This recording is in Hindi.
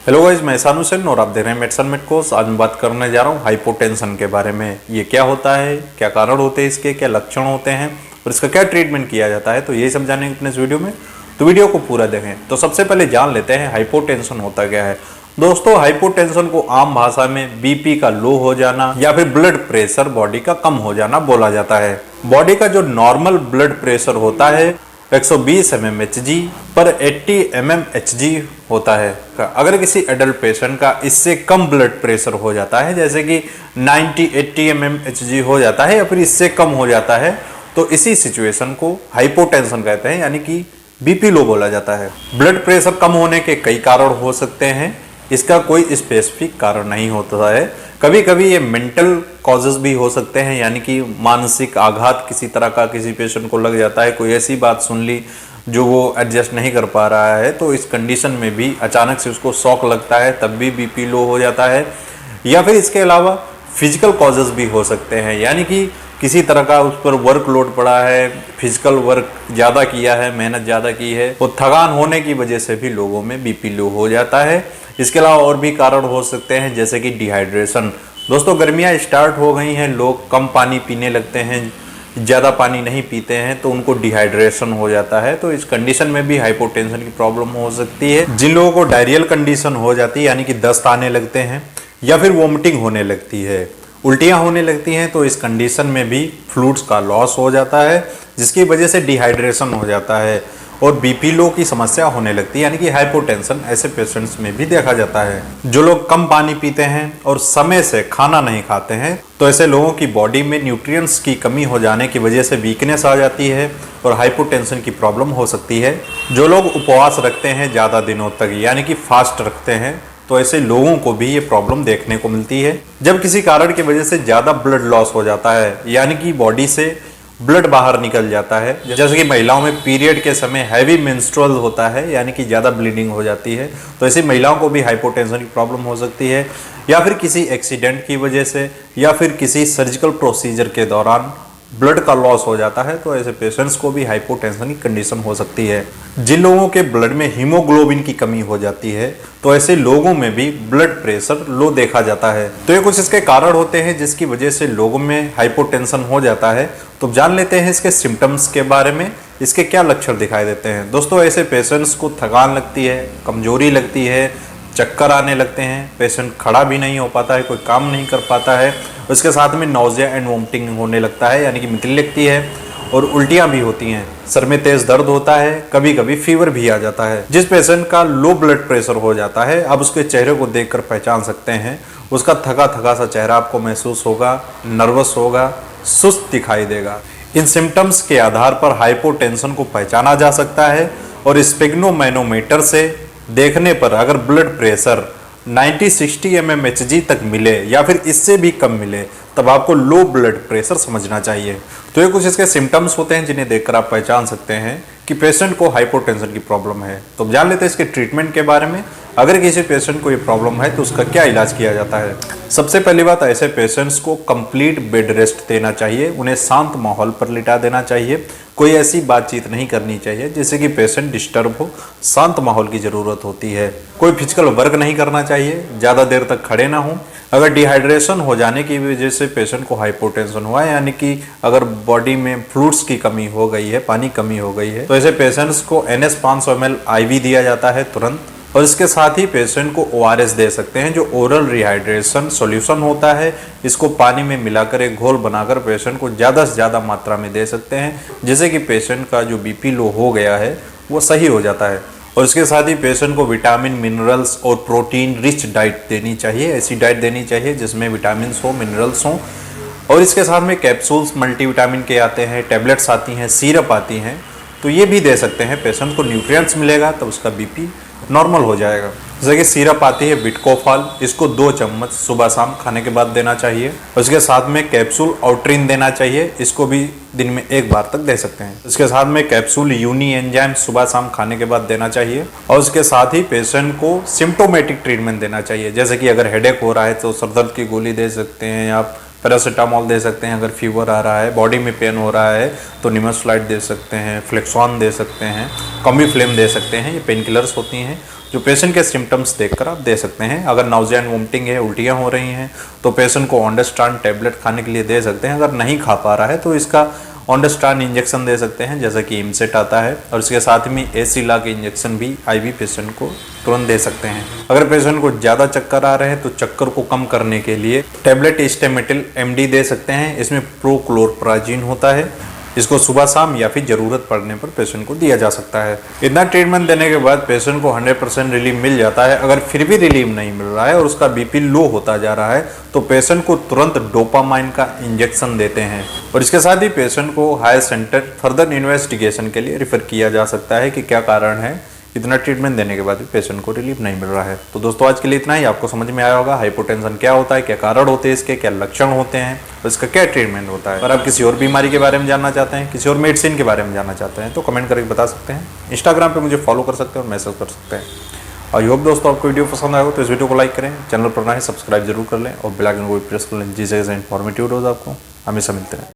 हेलो गाइस, मैं एहसान हुसैन और आप देख रहे हैं मेडिसन मेड कोर्स। आज मैं बात करने जा रहा हूँ हाइपोटेंशन के बारे में। ये क्या होता है, क्या कारण होते हैं इसके, क्या लक्षण होते हैं और इसका क्या ट्रीटमेंट किया जाता है, तो यही सब जानेंगे अपने इस वीडियो में। तो वीडियो को पूरा देखें। तो सबसे पहले जान लेते हैं हाइपोटेंशन होता क्या है। दोस्तों, हाइपोटेंशन को आम भाषा में बीपी का लो हो जाना या फिर ब्लड प्रेशर बॉडी का कम हो जाना बोला जाता है। बॉडी का जो नॉर्मल ब्लड प्रेशर होता है 120 mmHg पर 80 mmHg होता है। अगर किसी एडल्ट पेशेंट का इससे कम ब्लड प्रेशर हो जाता है, जैसे कि 90-80 mmHg हो जाता है या फिर इससे कम हो जाता है, तो इसी सिचुएशन को हाइपोटेंशन कहते हैं, यानी कि बीपी लो बोला जाता है। ब्लड प्रेशर कम होने के कई कारण हो सकते हैं, इसका कोई स्पेसिफिक कारण नहीं होता है। कभी कभी ये मेंटल कॉजेज भी हो सकते हैं, यानी कि मानसिक आघात किसी तरह का किसी पेशेंट को लग जाता है, कोई ऐसी बात सुन ली जो वो एडजस्ट नहीं कर पा रहा है, तो इस कंडीशन में भी अचानक से उसको शॉक लगता है, तब भी बीपी लो हो जाता है। या फिर इसके अलावा फिजिकल कॉजेज भी हो सकते हैं, यानी कि किसी तरह का उस पर वर्कलोड पड़ा है, फिजिकल वर्क ज़्यादा किया है, मेहनत ज़्यादा की है, तो थकान होने की वजह से भी लोगों में बीपी लो हो जाता है। इसके अलावा और भी कारण हो सकते हैं, जैसे कि डिहाइड्रेशन। दोस्तों, गर्मियाँ स्टार्ट हो गई हैं, लोग कम पानी पीने लगते हैं, ज़्यादा पानी नहीं पीते हैं, तो उनको डिहाइड्रेशन हो जाता है। तो इस कंडीशन में भी हाइपोटेंशन की प्रॉब्लम हो सकती है। जिन लोगों को डायरियल कंडीशन हो जाती है, यानी कि दस्त आने लगते हैं या फिर वॉमिटिंग होने लगती है, उल्टियाँ होने लगती हैं, तो इस कंडीशन में भी फ्लूइड्स का लॉस हो जाता है, जिसकी वजह से डिहाइड्रेशन हो जाता है और बीपी लो की समस्या होने लगती है, यानी कि हाइपोटेंशन ऐसे पेशेंट्स में भी देखा जाता है। जो लोग कम पानी पीते हैं और समय से खाना नहीं खाते हैं, तो ऐसे लोगों की बॉडी में न्यूट्रिएंट्स की कमी हो जाने की वजह से वीकनेस आ जाती है और हाइपोटेंशन की प्रॉब्लम हो सकती है। जो लोग उपवास रखते हैं ज़्यादा दिनों तक, यानी कि फास्ट रखते हैं, तो ऐसे लोगों को भी ये प्रॉब्लम देखने को मिलती है। जब किसी कारण की वजह से ज़्यादा ब्लड लॉस हो जाता है, यानी कि बॉडी से ब्लड बाहर निकल जाता है, जैसे कि महिलाओं में पीरियड के समय हैवी मेंस्ट्रुअल होता है, यानी कि ज़्यादा ब्लीडिंग हो जाती है, तो ऐसी महिलाओं को भी हाइपोटेंशन की प्रॉब्लम हो सकती है। या फिर किसी एक्सीडेंट की वजह से या फिर किसी सर्जिकल प्रोसीजर के दौरान ब्लड का लॉस हो जाता है, तो ऐसे पेशेंट्स को भी हाइपोटेंशन की कंडीशन हो सकती है। जिन लोगों के ब्लड में हीमोग्लोबिन की कमी हो जाती है, तो ऐसे लोगों में भी ब्लड प्रेशर लो देखा जाता है। तो ये कुछ इसके कारण होते हैं जिसकी वजह से लोगों में हाइपोटेंशन हो जाता है। तो जान लेते हैं इसके सिम्टम्स के बारे में, इसके क्या लक्षण दिखाई देते हैं। दोस्तों, ऐसे पेशेंट्स को थकान लगती है, कमजोरी लगती है, चक्कर आने लगते हैं, पेशेंट खड़ा भी नहीं हो पाता है, कोई काम नहीं कर पाता है, उसके साथ में नौजिया एंड वोमिटिंग होने लगता है, यानी कि मितली लगती है और उल्टियाँ भी होती हैं, सर में तेज दर्द होता है, कभी कभी फीवर भी आ जाता है। जिस पेशेंट का लो ब्लड प्रेशर हो जाता है, आप उसके चेहरे को देखकर पहचान सकते हैं, उसका थका थका सा चेहरा आपको महसूस होगा, नर्वस होगा, सुस्त दिखाई देगा। इन सिम्टम्स के आधार पर हाइपोटेंशन को पहचाना जा सकता है और स्पेग्नोमैनोमीटर से देखने पर अगर ब्लड प्रेशर 90-60 mmHg तक मिले या फिर इससे भी कम मिले, तब आपको लो ब्लड प्रेशर समझना चाहिए। तो ये कुछ इसके सिम्टम्स होते हैं जिन्हें देखकर आप पहचान सकते हैं कि पेशेंट को हाइपोटेंशन की प्रॉब्लम है। तो जान लेते हैं इसके ट्रीटमेंट के बारे में। अगर किसी पेशेंट को ये प्रॉब्लम है तो उसका क्या इलाज किया जाता है। सबसे पहली बात, ऐसे पेशेंट्स को कंप्लीट बेड रेस्ट देना चाहिए, उन्हें शांत माहौल पर लिटा देना चाहिए, कोई ऐसी बातचीत नहीं करनी चाहिए जिससे कि पेशेंट डिस्टर्ब हो, शांत माहौल की ज़रूरत होती है। कोई फिजिकल वर्क नहीं करना चाहिए, ज़्यादा देर तक खड़े ना हों। अगर डिहाइड्रेशन हो जाने की वजह से पेशेंट को हाइपोटेंशन हुआ है, यानी कि अगर बॉडी में फ्लूइड्स की कमी हो गई है, पानी कमी हो गई है, तो ऐसे पेशेंट्स को NS 500 ml IV दिया जाता है तुरंत। और इसके साथ ही पेशेंट को ORS दे सकते हैं, जो ओरल रिहाइड्रेशन सॉल्यूशन होता है। इसको पानी में मिलाकर एक घोल बनाकर पेशेंट को ज़्यादा से ज़्यादा मात्रा में दे सकते हैं, जिससे कि पेशेंट का जो बीपी लो हो गया है वो सही हो जाता है। और इसके साथ ही पेशेंट को विटामिन, मिनरल्स और प्रोटीन रिच डाइट देनी चाहिए। ऐसी डाइट देनी चाहिए जिसमें विटामिन हो, मिनरल्स हों। और इसके साथ में कैप्सूल्स मल्टीविटामिन के आते हैं, टैबलेट्स आती हैं, सिरप आती हैं, तो ये भी दे सकते हैं। पेशेंट को न्यूट्रिएंट्स मिलेगा तो उसका बीपी नॉर्मल हो जाएगा। जैसे कि सिरप आती है बिटकोफाल, इसको 2 चम्मच सुबह शाम खाने के बाद देना चाहिए। उसके साथ में कैप्सूल आउट्रिन देना चाहिए, इसको भी दिन में 1 बार तक दे सकते हैं। इसके साथ में कैप्सूल यूनी एंजाइम सुबह शाम खाने के बाद देना चाहिए। और उसके साथ ही पेशेंट को सिम्टोमेटिक ट्रीटमेंट देना चाहिए, जैसे कि अगर हेडेक हो रहा है तो सरदर्द की गोली दे सकते हैं आप, पैरासीटामोल दे सकते हैं। अगर फीवर आ रहा है, बॉडी में पेन हो रहा है तो निमसलाइट दे सकते हैं, फ्लेक्सॉन दे सकते हैं, कॉम्बीफ्लेम दे सकते हैं। ये पेन किलर्स होती हैं जो पेशेंट के सिम्टम्स देखकर आप दे सकते हैं। अगर नाउजिया एंड वोमिटिंग है, उल्टियाँ हो रही हैं, तो पेशेंट को ऑन्डेस्ट्रान टैबलेट खाने के लिए दे सकते हैं। अगर नहीं खा पा रहा है तो इसका ऑन्डेस्ट्रान इंजेक्शन दे सकते हैं, जैसा कि इमसेट आता है, और इसके साथ में एसिला के इंजेक्शन भी आईवी पेशेंट को तुरंत दे सकते हैं। अगर पेशेंट को ज़्यादा चक्कर आ रहे हैं तो चक्कर को कम करने के लिए टैबलेट स्टेमेटिल एमडी दे सकते हैं। इसमें प्रोक्लोरप्राजिन होता है, इसको सुबह शाम या फिर ज़रूरत पड़ने पर पेशेंट को दिया जा सकता है। इतना ट्रीटमेंट देने के बाद पेशेंट को 100% रिलीफ मिल जाता है। अगर फिर भी रिलीफ नहीं मिल रहा है और उसका बीपी लो होता जा रहा है तो पेशेंट को तुरंत डोपामाइन का इंजेक्शन देते हैं, और इसके साथ ही पेशेंट को हायर सेंटर फर्दर इन्वेस्टिगेशन के लिए रिफ़र किया जा सकता है कि क्या कारण है इतना ट्रीटमेंट देने के बाद भी पेशेंट को रिलीफ नहीं मिल रहा है। तो दोस्तों आज के लिए इतना ही। आपको समझ में आया होगा हाइपोटेंशन क्या होता है, क्या कारण होते हैं इसके, क्या लक्षण होते हैं और इसका क्या ट्रीटमेंट होता है। अगर आप किसी और बीमारी के बारे में जानना चाहते हैं, किसी और मेडिसिन के बारे में जानना चाहते हैं तो कमेंट करके बता सकते हैं। इंस्टाग्राम पर मुझे फॉलो कर सकते हैं और मैसेज कर सकते हैं। और होप दोस्तों आपको वीडियो पसंद आएगा तो इस वीडियो को लाइक करें, चैनल पर नए सब्सक्राइब जरूर कर लें और बेल आइकन को प्रेस कर लें, जिससे इन्फॉर्मेटिव रोज आपको हमेशा मिलते हैं।